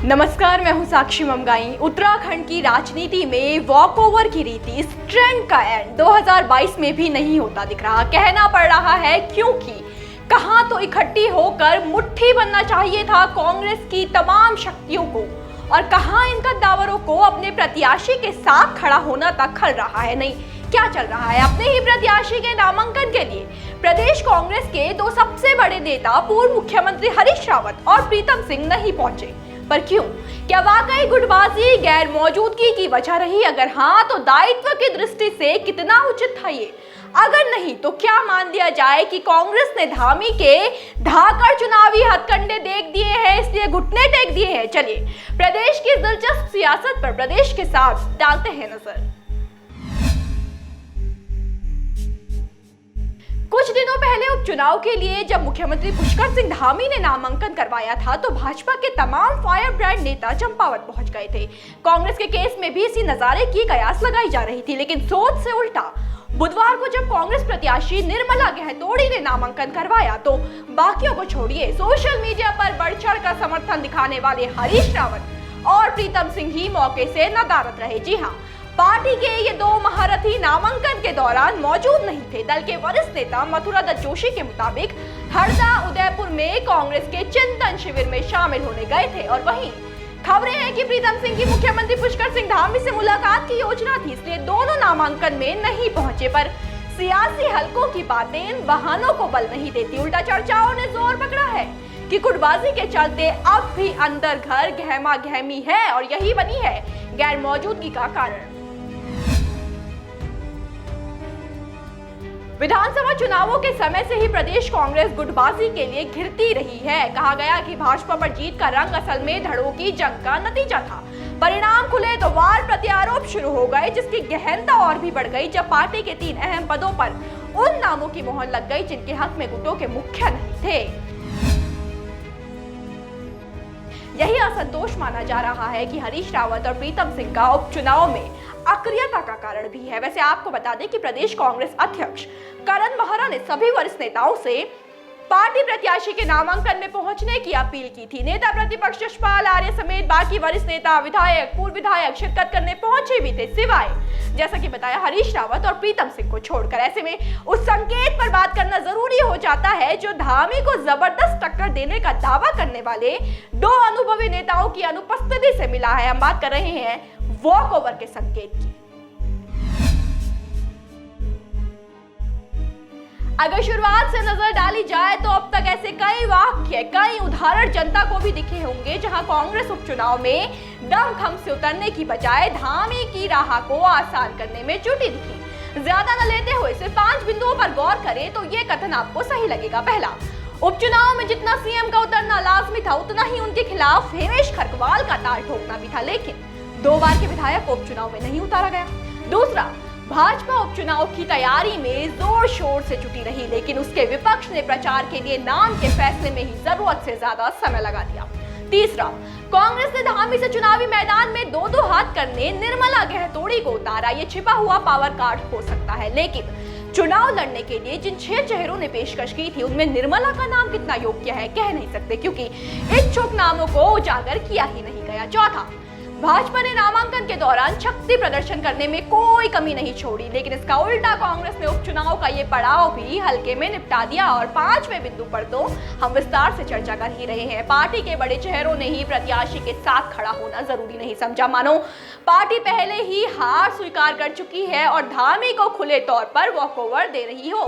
नमस्कार, मैं हूं साक्षी ममगाई। उत्तराखंड की राजनीति में वॉकओवर की रीति इस ट्रेंड का एंड 2022 में भी नहीं होता दिख रहा। कहना पड़ रहा है क्योंकि कहां तो इकट्ठी होकर मुट्ठी बनना चाहिए था कांग्रेस की तमाम शक्तियों को, और कहां इन कद्दावरों को अपने प्रत्याशी के साथ खड़ा होना तक खल रहा है। नहीं, क्या चल रहा है? अपने ही प्रत्याशी के नामांकन के लिए प्रदेश कांग्रेस के दो सबसे बड़े नेता पूर्व मुख्यमंत्री हरीश रावत और प्रीतम सिंह नहीं पहुंचे। पर क्यों? क्या वाकई गुटबाजी गैर मौजूदगी की वजह रही? अगर हाँ, तो दायित्व की दृष्टि से कितना उचित था ये? अगर नहीं, तो क्या मान लिया जाए कि कांग्रेस ने धामी के धाकड़ चुनावी हथकंडे देख दिए हैं, इसलिए घुटने टेक दिए हैं? चलिए प्रदेश की दिलचस्प सियासत पर प्रदेश के साथ डालते हैं नजर। कुछ दिनों पहले उपचुनाव के लिए जब मुख्यमंत्री पुष्कर सिंह धामी ने नामांकन करवाया था, तो भाजपा के तमाम फायर ब्रांड नेता चंपावत पहुंच गए थे। कांग्रेस के केस में भी इसी नजारे की कयास लगाई जा रही थी, लेकिन सोच से उल्टा बुधवार को जब कांग्रेस प्रत्याशी निर्मला गहतोड़ी ने नामांकन करवाया, तो बाकियों को छोड़िए, सोशल मीडिया पर बढ़ चढ़ कर समर्थन दिखाने वाले हरीश रावत और प्रीतम सिंह ही मौके से नदारद रहे। जी हाँ, पार्टी के ये दो महारथी नामांकन के दौरान मौजूद नहीं थे। दल के वरिष्ठ नेता मथुरा दत्त जोशी के मुताबिक हरदा उदयपुर में कांग्रेस के चिंतन शिविर में शामिल होने गए थे, और वहीं खबरें हैं कि प्रीतम सिंह की मुख्यमंत्री पुष्कर सिंह धामी से मुलाकात की योजना थी, इसलिए दोनों नामांकन में नहीं पहुंचे। पर सियासी हलकों की बातें इन बहानों को बल नहीं देती। उल्टा चर्चाओं ने जोर पकड़ा है कि गुटबाजी के चलते अब भी अंदर घर गहमा गहमी है, और यही बनी है गैर मौजूदगी का कारण। विधानसभा चुनावों के समय से ही प्रदेश कांग्रेस गुटबाजी के लिए घिरती रही है। कहा गया कि भाजपा पर जीत का रंग असल में धड़ों की जंग का नतीजा था। परिणाम खुले तो वार प्रत्यारोप शुरू हो गए, जिसकी गहनता और भी बढ़ गई जब पार्टी के 3 अहम पदों पर उन नामों की मोहर लग गई जिनके हक में गुटों के मुखिया नहीं थे। यही असंतोष माना जा रहा है कि हरीश रावत और प्रीतम सिंह का उपचुनाव में अक्रियता का कारण भी है। वैसे आपको बता दें कि प्रदेश कांग्रेस अध्यक्ष करण महरा ने सभी वरिष्ठ नेताओं से पार्टी प्रत्याशी के नामांकन में पहुंचने की अपील की थी। नेता प्रतिपक्ष यशपाल आर्य समेत बाकी वरिष्ठ नेता, विधायक, पूर्व विधायक शिरकत करने पहुंचे भी थे, सिवाय जैसा कि बताया हरीश रावत और प्रीतम सिंह को छोड़कर। ऐसे में उस संकेत पर बात करना जरूरी हो जाता है जो धामी को जबरदस्त टक्कर देने का दावा करने वाले 2 अनुभवी नेताओं की अनुपस्थिति से मिला है। हम बात कर रहे हैं वॉक ओवर के संकेत की। अगर शुरुआत से नजर डाली जाए तो अब तक ऐसे कई वाक्य, कई उदाहरण जनता को भी दिखे होंगे जहां कांग्रेस उपचुनाव में दमखम से उतरने की बजाय धामी की राह को आसान करने में जुटी दिखी। ज्यादा न लेते हुए सिर्फ 5 बिंदुओं पर गौर करें तो ये कथन आपको सही लगेगा। पहला, उपचुनाव में जितना सीएम का उतरना लाजमी था, उतना ही उनके खिलाफ हेमेश खरकवाल का ताल ठोकना भी था, लेकिन 2 बार के विधायक को उपचुनाव में नहीं उतारा गया। दूसरा, भाजपा उपचुनाव की तैयारी में जोर शोर से जुटी रही, लेकिन उसके विपक्ष ने प्रचार के लिए नाम के फैसले में ही जरूरत से ज्यादा समय लगा दिया। तीसरा, कांग्रेस ने धामी से चुनावी मैदान में 2-2 हाथ करने निर्मला गहतोड़ी को उतारा। ये छिपा हुआ पावर कार्ड हो सकता है, लेकिन चुनाव लड़ने के लिए जिन 6 चेहरों ने पेशकश की थी, उनमें निर्मला का नाम कितना योग्य है कह नहीं सकते, क्योंकि इच्छुक नामों को उजागर किया ही नहीं गया। चौथा, भाजपा ने नामांकन के दौरान शक्ति प्रदर्शन करने में कोई कमी नहीं छोड़ी, लेकिन इसका उल्टा कांग्रेस ने उपचुनाव का ये पड़ाव भी हल्के में निपटा दिया। और 5वें बिंदु पर तो हम विस्तार से चर्चा कर ही रहे हैं। पार्टी के बड़े चेहरों ने ही प्रत्याशी के साथ खड़ा होना जरूरी नहीं समझा, मानो पार्टी पहले ही हार स्वीकार कर चुकी है और धामी को खुले तौर पर वॉकओवर दे रही हो।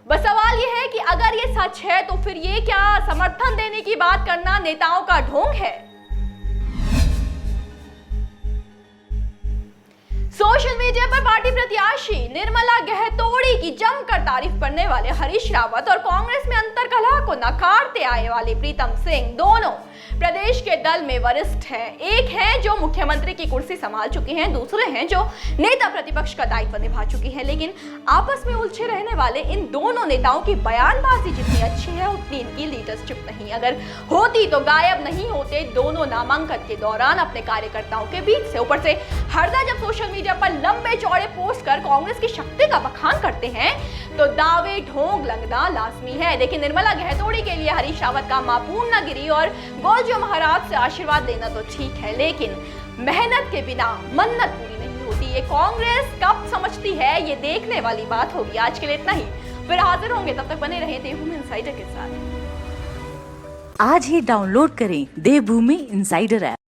बस सवाल ये है कि अगर ये सच है तो फिर ये क्या समर्थन देने की बात करना नेताओं का ढोंग है? सोशल मीडिया पर पार्टी प्रत्याशी निर्मला गहतोड़ी की जमकर तारीफ करने वाले हरीश रावत और कांग्रेस में अंतर्कलह को नकारते आए वाले प्रीतम सिंह दोनों प्रदेश के दल में वरिष्ठ हैं। एक हैं जो मुख्यमंत्री की कुर्सी संभाल चुके हैं, दूसरे हैं जो नेता प्रतिपक्ष का दायित्व निभा चुके हैं, लेकिन आपस में उलझे रहने वाले इन दोनों नेताओं की बयानबाजी जितनी अच्छी है उतनी इनकी लीडरशिप नहीं। अगर होती तो गायब नहीं होते दोनों नामांकन के दौरान अपने कार्यकर्ताओं के बीच से। ऊपर से हरदा जब सोशल मीडिया पर लंबे चौड़े पोस्ट कर कांग्रेस की शक्ति का बखान करते हैं तो दावे ढोंग लगना लाजमी है। लेकिन निर्मला गहतोड़ी के लिए हरीश रावत का मां पूर्णागिरी और गोलजो महाराज मौत से आशीर्वाद लेना तो ठीक है, लेकिन मेहनत के बिना मन्नत पूरी नहीं होती। ये कांग्रेस कब समझती है, ये देखने वाली बात होगी। आज के लिए इतना ही, फिर हाजिर होंगे, तब तक बने रहे देवभूमि इनसाइडर के साथ। आज ही डाउनलोड करें देवभूमि इनसाइडर ऐप।